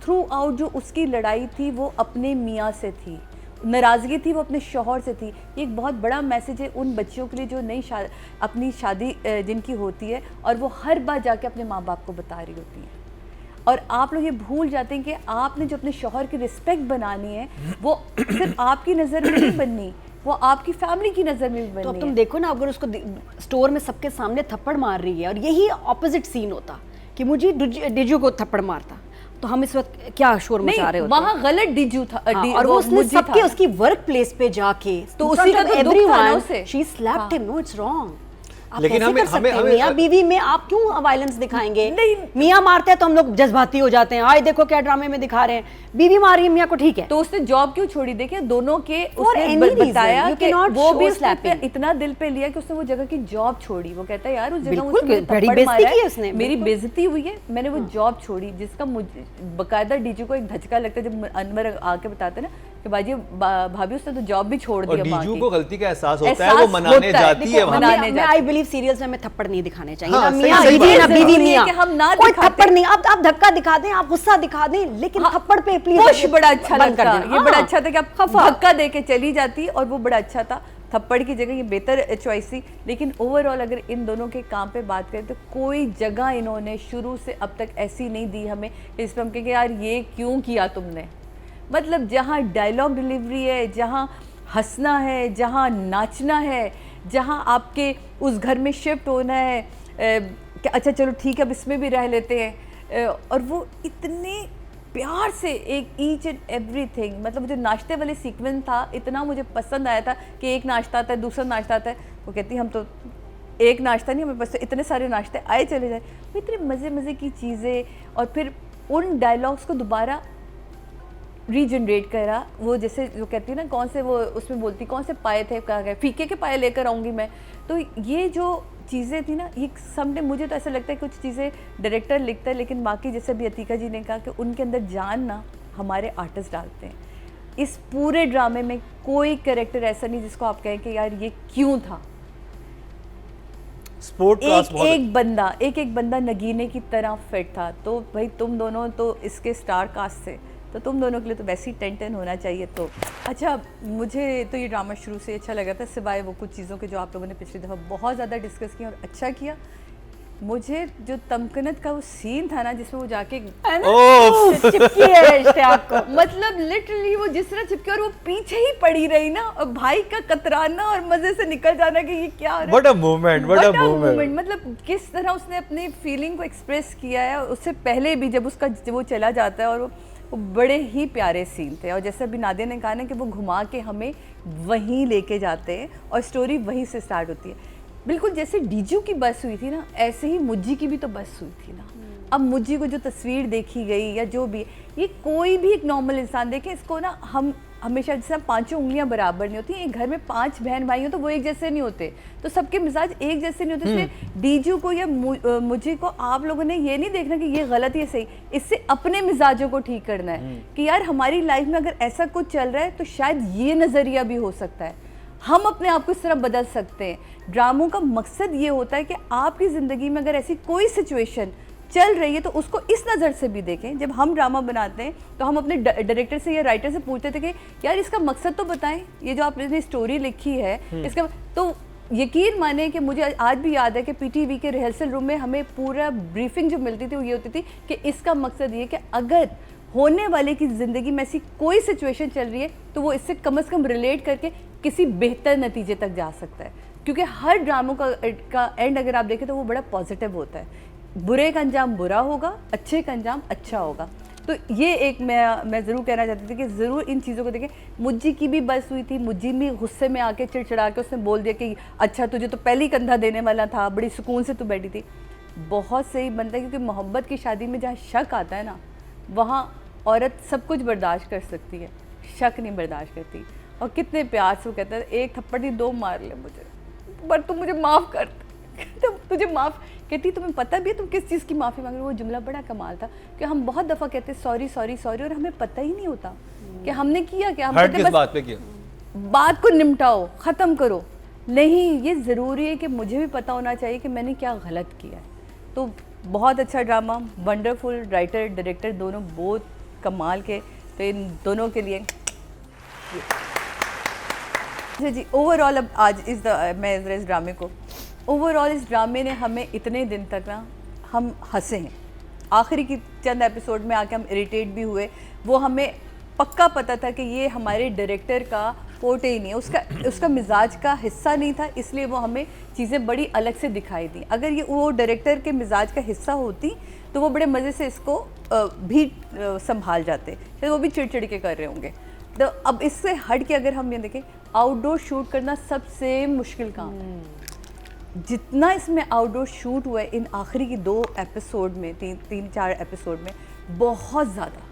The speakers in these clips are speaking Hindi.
थ्रू आउट जो उसकी लड़ाई थी वो अपने मियाँ से थी, नाराज़गी थी वो अपने शौहर से थी। ये एक बहुत बड़ा मैसेज है उन बच्चियों के लिए जो नई अपनी शादी जिनकी होती है और वो हर बार जाके अपने माँ बाप को बता रही होती हैं। और आप लोग ये भूल जाते हैं कि आपने जो अपने शौहर की रिस्पेक्ट बनानी है वो सिर्फ आपकी नज़र में नहीं बननी, वो आपकी फैमिली की नज़र में भी बननी तो अब तुम है। देखो ना, अगर उसको स्टोर में सबके सामने थप्पड़ मार रही है और यही ऑपोजिट सीन होता कि मुझे डिजू को थप्पड़ मारता, तो हम इस वक्त क्या शोर मचा रहे होते। वहाँ गलत डिजू था। और वो उसने सबके उसकी वर्क प्लेस पे जाके तो उसी का तो दुख था ना उसे। She slapped him. No, it's wrong. आप लेकिन कैसे कर सकते हैं? मियाँ बीवी में आप क्यों वायलेंस दिखाएंगे? मियाँ मारते हैं तो हम लोग जज्बाती हो जाते हैं, आए देखो क्या ड्रामे में दिखा रहे हैं, बीवी मार रही है मियाँ को, ठीक है। तो उसने जॉब क्यों छोड़ी? देखिए दोनों के उसने बताया कि वो भी उसने इतना दिल पे लिया कि उसने वो जगह की जॉब छोड़ी। वो कहता है यार उस जगह उसने मेरी बेइज्जती हुई है, मैंने वो जॉब छोड़ी, जिसका मुझे बकायदा डीजू को एक धचका लगता है जब अनवर आके बताते ना कि बाजी भाभी उसने तो जॉब भी छोड़ दिया। डीजू को गलती का एहसास होता है, वो मनाने जाती है। आई बिलीव सीरियल्स में हमें थप्पड़ नहीं दिखाने चाहिए। हाँ, मियां बीवी ना बीवी मियां, कोई थप्पड़ नहीं। आप धक्का दिखा दें, आप गुस्सा दिखा दें, लेकिन थप्पड़ पे प्लीज। बड़ा अच्छा लगता, ये बड़ा अच्छा था कि आप धक्का दे के चली जाती और वो बड़ा अच्छा था। थप्पड़ की जगह ये बेहतर चॉइस थी। लेकिन ओवरऑल अगर इन दोनों के काम पे बात करें तो कोई जगह इन्होंने शुरू से अब तक ऐसी नहीं दी हमें इस पर हम कहें कि यार ये क्यों किया तुमने। मतलब जहाँ डायलॉग डिलीवरी है, जहाँ हंसना है, जहाँ नाचना है, जहाँ आपके उस घर में शिफ्ट होना है कि अच्छा चलो ठीक है अब इसमें भी रह लेते हैं, और वो इतने प्यार से एक ईच एंड एवरीथिंग। मतलब जो नाश्ते वाले सीक्वेंस था इतना मुझे पसंद आया था कि एक नाश्ता आता है, दूसरा नाश्ता आता है, वो कहती हम तो एक नाश्ता नहीं, हमें पास तो इतने सारे नाश्ते आए चले जाए। वो इतने मज़े मज़े की चीज़ें, और फिर उन डायलॉग्स को दोबारा रीजनरेट करा। वो जैसे जो कहती है ना, कौन से वो उसमें बोलती कौन से पाए थे, कहा गया फीके के पाए लेकर आऊँगी मैं। तो ये जो चीज़ें थी ना, ये समडे मुझे तो ऐसा लगता है कुछ चीज़ें डायरेक्टर लिखता है, लेकिन बाकी जैसे भी अतीका जी ने कहा कि उनके अंदर जान ना हमारे आर्टिस्ट डालते हैं। इस पूरे ड्रामे में कोई कैरेक्टर ऐसा नहीं जिसको आप कहें कि यार ये क्यों था। स्पोर्ट एक बंदा नगीने की तरह फिट था। तो भाई तुम दोनों तो इसके स्टार कास्ट थे, तो तुम दोनों के लिए तो वैसे ही 10-10 होना चाहिए। तो अच्छा, मुझे तो ये ड्रामा शुरू से अच्छा लगा था, सिवाय वो कुछ चीज़ों के जो आप लोगों ने पिछली दफ़ा बहुत ज़्यादा डिस्कस किया और अच्छा किया। मुझे जो तमकनत का वो सीन था ना जिसमें वो जाके चिपकी है आपको, मतलब लिटरली वो जिस तरह चिपकी और वो पीछे ही पड़ी रही ना, और भाई का कतराना और मजे से निकल जाना कि ये क्या हो रहा है। What a moment. मतलब किस तरह उसने अपनी फीलिंग को एक्सप्रेस किया है। उससे पहले भी जब उसका वो चला जाता है, और वो बड़े ही प्यारे सीन थे। और जैसे अभी नादिया ने कहा ना कि वो घुमा के हमें वहीं लेके जाते हैं और स्टोरी वहीं से स्टार्ट होती है। बिल्कुल जैसे डीजू की बस हुई थी ना, ऐसे ही मुज्जी की भी तो बस हुई थी ना। अब मुज्जी को जो तस्वीर देखी गई या जो भी, ये कोई भी एक नॉर्मल इंसान देखे इसको ना, हम हमेशा जैसे पांचों उंगलियां बराबर नहीं होती, एक घर में 5 बहन भाई हो तो वो एक जैसे नहीं होते, तो सबके मिजाज एक जैसे नहीं होते। इसलिए डीजू को या मुझे को आप लोगों ने ये नहीं देखना कि ये गलत या सही, इससे अपने मिजाजों को ठीक करना है कि यार हमारी लाइफ में अगर ऐसा कुछ चल रहा है तो शायद ये नज़रिया भी हो सकता है, हम अपने आप को इस तरह बदल सकते हैं। ड्रामों का मकसद ये होता है कि आपकी ज़िंदगी में अगर ऐसी कोई सिचुएशन चल रही है तो उसको इस नज़र से भी देखें। जब हम ड्रामा बनाते हैं तो हम अपने डायरेक्टर से या राइटर से पूछते थे कि यार इसका मकसद तो बताएं, ये जो आपने स्टोरी लिखी है इसका। तो यकीन माने कि मुझे आज भी याद है कि पीटीवी के रिहर्सल रूम में हमें पूरा ब्रीफिंग जो मिलती थी वो ये होती थी कि इसका मकसद ये कि अगर होने वाले की ज़िंदगी में ऐसी कोई सिचुएशन चल रही है तो वो इससे कम से कम रिलेट करके किसी बेहतर नतीजे तक जा सकता है। क्योंकि हर ड्रामों का एंड अगर आप देखें तो वो बड़ा पॉजिटिव होता है। बुरे का अंजाम बुरा होगा, अच्छे का अंजाम अच्छा होगा। तो ये एक मैं ज़रूर कहना चाहती थी कि ज़रूर इन चीज़ों को देखें। मुज्जी की भी बस हुई थी, मुज्जी भी गुस्से में आके चिड़चिड़ा के उसने बोल दिया कि अच्छा तुझे तो पहले ही कंधा देने वाला था, बड़ी सुकून से तू बैठी थी। बहुत सही बनता है, क्योंकि मोहब्बत की शादी में जहाँ शक आता है ना, वहाँ औरत सब कुछ बर्दाश्त कर सकती है, शक नहीं बर्दाश्त करती। और कितने प्यार से वो कहता है एक थप्पड़ नहीं 2 मार ले मुझे, पर तुम मुझे माफ़ कर। तो तुझे माफ़ कहती, तुम्हें पता भी है तुम किस चीज़ की माफ़ी मांग रहे हो। वो जुमला बड़ा कमाल था कि हम बहुत दफ़ा कहते सॉरी सॉरी सॉरी और हमें पता ही नहीं होता कि हमने किया क्या। हम कहते बस बात पे किया, बात को निपटाओ, ख़त्म करो। नहीं, ये ज़रूरी है कि मुझे भी पता होना चाहिए कि मैंने क्या गलत किया है। तो बहुत अच्छा ड्रामा, वंडरफुल, राइटर डायरेक्टर दोनों बोथ कमाल के। तो इन दोनों के लिए जी ओवरऑल अब आज मैं इस ड्रामे को ओवरऑल इस ड्रामे ने हमें इतने दिन तक ना हम हंसे हैं। आखिरी की चंद एपिसोड में आके हम इरिटेट भी हुए। वो हमें पक्का पता था कि ये हमारे डायरेक्टर का फोटे ही नहीं है, उसका मिजाज का हिस्सा नहीं था, इसलिए वो हमें चीज़ें बड़ी अलग से दिखाई दी। अगर ये वो डायरेक्टर के मिजाज का हिस्सा होती तो वो बड़े मज़े से इसको भी संभाल जाते, शायद वो भी चिड़चिड़ के कर रहे होंगे। तो अब इससे हट के अगर हम ये देखें, आउटडोर शूट करना सबसे मुश्किल काम है। जितना इसमें आउटडोर शूट हुआ है इन आखिरी की 2 एपिसोड में, 3-4 एपिसोड में, बहुत ज़्यादा।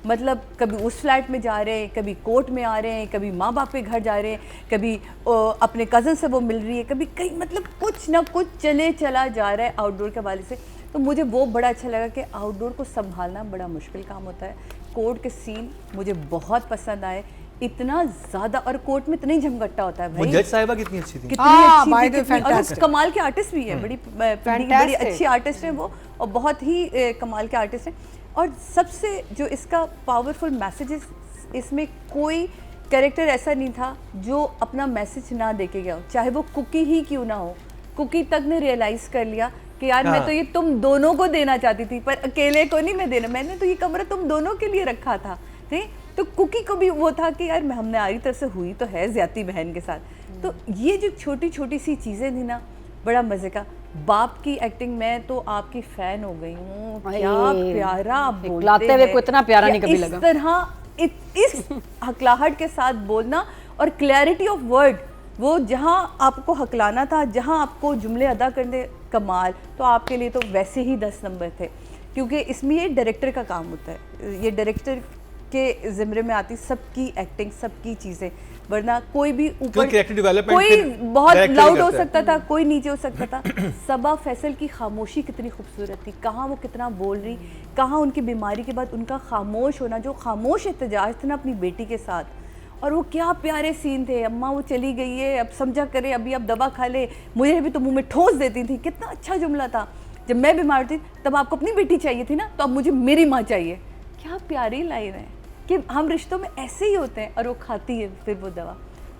मतलब कभी उस फ्लैट में जा रहे हैं, कभी कोर्ट में आ रहे हैं, कभी माँ बाप के घर जा रहे हैं, कभी अपने कज़न से वो मिल रही है, कभी कहीं, मतलब कुछ ना कुछ चला जा रहा है आउटडोर के हवाले से। तो मुझे वो बड़ा अच्छा लगा कि आउटडोर को संभालना बड़ा मुश्किल काम होता है। कोर्ट के सीन मुझे बहुत पसंद आए, इतना ज़्यादा, और कोर्ट में इतना ही झमघट्टा होता है भाई। जज साहिबा कितनी अच्छी थी, और वो कमाल के आर्टिस्ट भी है, बड़ी अच्छी आर्टिस्ट है वो, और बहुत ही कमाल के आर्टिस्ट हैं। और सबसे जो इसका पावरफुल मैसेजेस, इसमें कोई कैरेक्टर ऐसा नहीं था जो अपना मैसेज ना दे के गया हो, चाहे वो कुकी ही क्यों ना हो। कुकी तक ने रियलाइज़ कर लिया कि यार मैं तो ये तुम दोनों को देना चाहती थी, पर अकेले को नहीं मैं देना, मैंने तो ये कमरा तुम दोनों के लिए रखा था। ठीक, तो कुकी को भी वो था कि यार हमने हमारी तरफ से हुई तो है ज्यादती बहन के साथ। तो ये जो छोटी छोटी सी चीज़ें थी ना, बड़ा मज़े का। बाप की एक्टिंग, मैं तो आपकी फ़ैन हो गई हूँ, क्या प्यारा आप बोलते हुए इतना प्यारा नहीं कभी लगा। इस तरह इस हकलाहट के साथ बोलना और क्लैरिटी ऑफ वर्ड, वो जहाँ आपको हकलाना था, जहाँ आपको जुमले अदा करने, कमाल। तो आपके लिए तो वैसे ही 10 नंबर थे, क्योंकि इसमें ये डायरेक्टर का काम होता है, ये डायरेक्टर के ज़िम्मे में आती सबकी एक्टिंग, सबकी चीज़ें। वरना कोई भी ऊपर, कोई बहुत लाउड हो सकता था, कोई नीचे हो सकता था। सबा फैसल की खामोशी कितनी खूबसूरत थी, कहाँ वो कितना बोल रही, कहाँ उनकी बीमारी के बाद उनका खामोश होना, जो खामोश एहतजाज था ना अपनी बेटी के साथ। और वो क्या प्यारे सीन थे, अम्मा वो चली गई है, अब समझा करे, अभी अब दवा खा ले, मुझे भी तो मुँह में ठोस देती थी। कितना अच्छा जुमला था, जब मैं बीमार थी तब आपको अपनी बेटी चाहिए थी ना, तो अब मुझे मेरी माँ चाहिए। क्या प्यारी लाइन है कि हम रिश्तों में ऐसे ही होते हैं, और वो खाती है फिर वो दवा।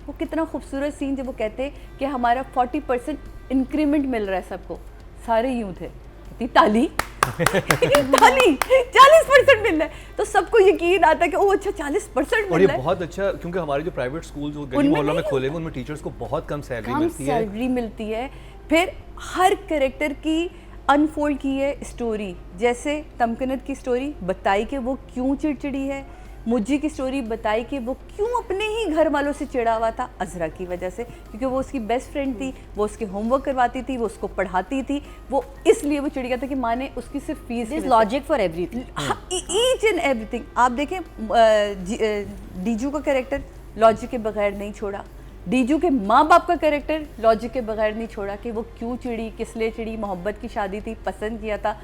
वो कितना खूबसूरत सीन जब वो कहते हैं कि हमारा 40% इंक्रीमेंट मिल रहा है सबको, सारे यूँ थे, कितनी ताली ताली 40% मिल रहा है, तो सबको यकीन आता है कि ओह अच्छा 40% मिल रहा है। बहुत अच्छा, क्योंकि हमारे जो प्राइवेट स्कूल जो गली मोहल्लों में खोले हुए, उनमें टीचर्स को बहुत कम सैलरी मिलती है। फिर हर कैरेक्टर की अनफोल्ड की है स्टोरी, जैसे तमकनत की स्टोरी बताई कि वो क्यों चिड़चिड़ी है, मुज्जी की स्टोरी बताई कि वो क्यों अपने ही घर वालों से चिड़ा हुआ था, अजरा की वजह से, क्योंकि वो उसकी बेस्ट फ्रेंड थी, वो उसके होमवर्क करवाती थी, वो उसको पढ़ाती थी, वो इसलिए वो चिड़ गया था कि माँ ने उसकी सिर्फ fees. Logic for everything, each and everything. आप देखें डीजू का कैरेक्टर लॉजिक के बगैर नहीं छोड़ा, डीजू के माँ बाप का कैरेक्टर लॉजिक के बगैर नहीं छोड़ा कि वो क्यों चिड़ी, किस लिए चिड़ी। मोहब्बत की शादी थी, पसंद किया था,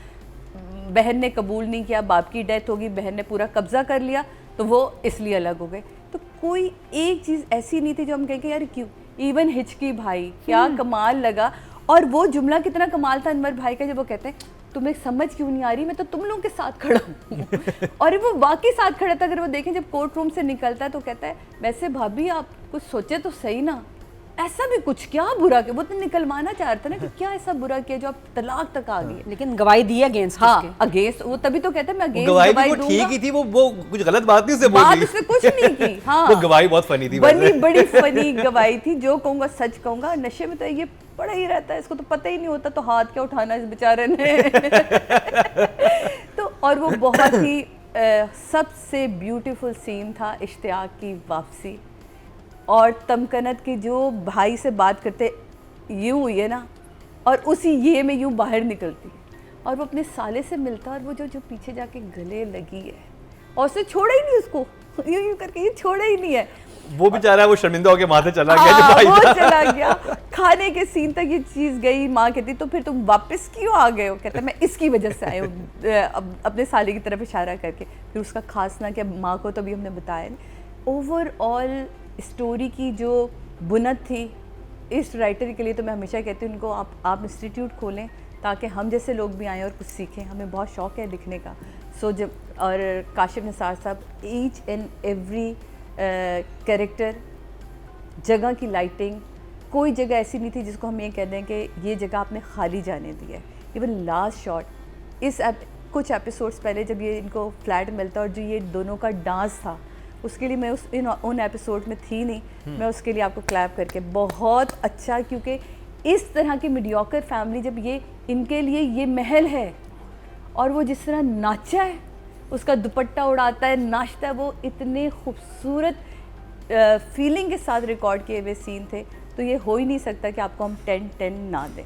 बहन ने कबूल नहीं किया, बाप की डेथ होगी, बहन ने पूरा कब्जा कर लिया, तो वो इसलिए अलग हो गए। तो कोई एक चीज़ ऐसी नहीं थी जो हम कहें कि यार क्यों। इवन हिचकी भाई क्या कमाल लगा, और वो जुमला कितना कमाल था अनवर भाई का, जब वो कहते हैं तुम्हें समझ क्यों नहीं आ रही, मैं तो तुम लोगों के साथ खड़ा हूँ। और वो वाकई साथ खड़ा था। अगर वो देखें जब कोर्ट रूम से निकलता है तो कहता है वैसे भाभी आप कुछ सोचे तो सही ना, ऐसा भी कुछ क्या बुरा किया, वो तो निकलवाना चाह रहा था ना कि क्या ऐसा बुरा किया जो आप तलाक तक आ गई। लेकिन गवाही दी अगेंस्ट, हाँ अगेंस्ट, वो तभी तो कहता है मैं अगेंस्ट गवाही दूंगा। ठीक ही थी वो कुछ गलत बात नहीं से बोली, बात उसने कुछ नहीं की। हाँ वो गवाही बहुत फनी थी, बड़ी फनी गवाही थी। जो कहूँगा सच कहूँगा, नशे में तो ये पड़ा ही रहता है, इसको तो पता ही नहीं होता, तो हाथ क्या उठाना इस बेचारे ने। तो और वो बहुत ही सबसे ब्यूटीफुल सीन था इश्तियाक की वापसी, और तमकनत की जो भाई से बात करते यूँ हुई है ना, और उसी ये में यूँ बाहर निकलती है, और वो अपने साले से मिलता है, और वो जो पीछे जाके गले लगी है, और उसने छोड़ा ही नहीं उसको, यूँ करके ये छोड़ा ही नहीं है। वो बेचारा वो शर्मिंदा होके माथे चला गया, वो चला गया। खाने के सीन तक ये चीज़ गई, माँ कहती तो फिर तुम वापस क्यों आ गए हो, कहता मैं इसकी वजह से आया हूँ, अपने साले की तरफ इशारा करके। फिर उसका खास ना कि माँ को तो अभी हमने बताया नहीं। ओवरऑल स्टोरी की जो बुनद थी इस राइटर के लिए, तो मैं हमेशा कहती हूँ उनको आप इंस्टीट्यूट खोलें ताकि हम जैसे लोग भी आएँ और कुछ सीखें। हमें बहुत शौक़ है लिखने का। सो जब और काशिफ निसार साहब, ईच एंड एवरी कैरेक्टर, जगह की लाइटिंग, कोई जगह ऐसी नहीं थी जिसको हम ये कह दें कि ये जगह आपने खाली जाने दी है। इवन लास्ट शॉट कुछ एपिसोड्स पहले जब ये इनको फ्लैट मिलता और जो ये दोनों का डांस था, उसके लिए मैं उन एपिसोड में थी नहीं, मैं उसके लिए आपको क्लैप करके बहुत अच्छा, क्योंकि इस तरह की मीडियोकर फैमिली जब ये इनके लिए ये महल है और वो जिस तरह नाचा है, उसका दुपट्टा उड़ाता है, नाचता है, वो इतने खूबसूरत फीलिंग के साथ रिकॉर्ड किए हुए सीन थे, तो ये हो ही नहीं सकता कि आपको हम 10/10 ना दें।